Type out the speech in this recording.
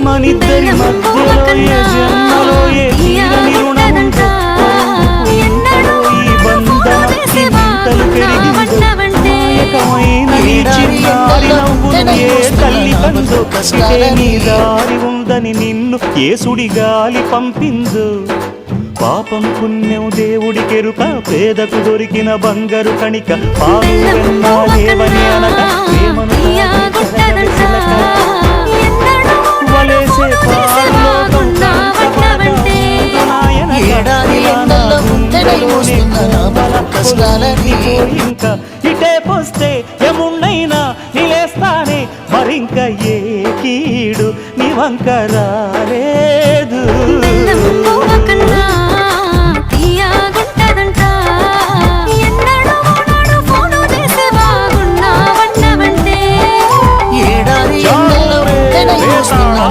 మనిద్దరి మధ్యలో ఏ జన్మలో ఏ తీరని రుణముందో ఈ బంధానికి మంటలు పెరిగిందో మాయకమైన నీ చిన్నారి నవ్వును ఏ తల్లి కందో ఇదే నీ దారి ఉందని నిన్ను ఏసుడి గాలి పంపిందో పాపం పుణ్యం దేవుడికెరుక పేదకు దొరికిన బంగారు కణిక పాలు వెన్నా లేవని అనక ప్రేమను వలేసే ఇంకా ఇటే పోస్తే ఏమున్నైనా నిలేస్తానే మరింక ఏ కీడు నీ వంక రాలే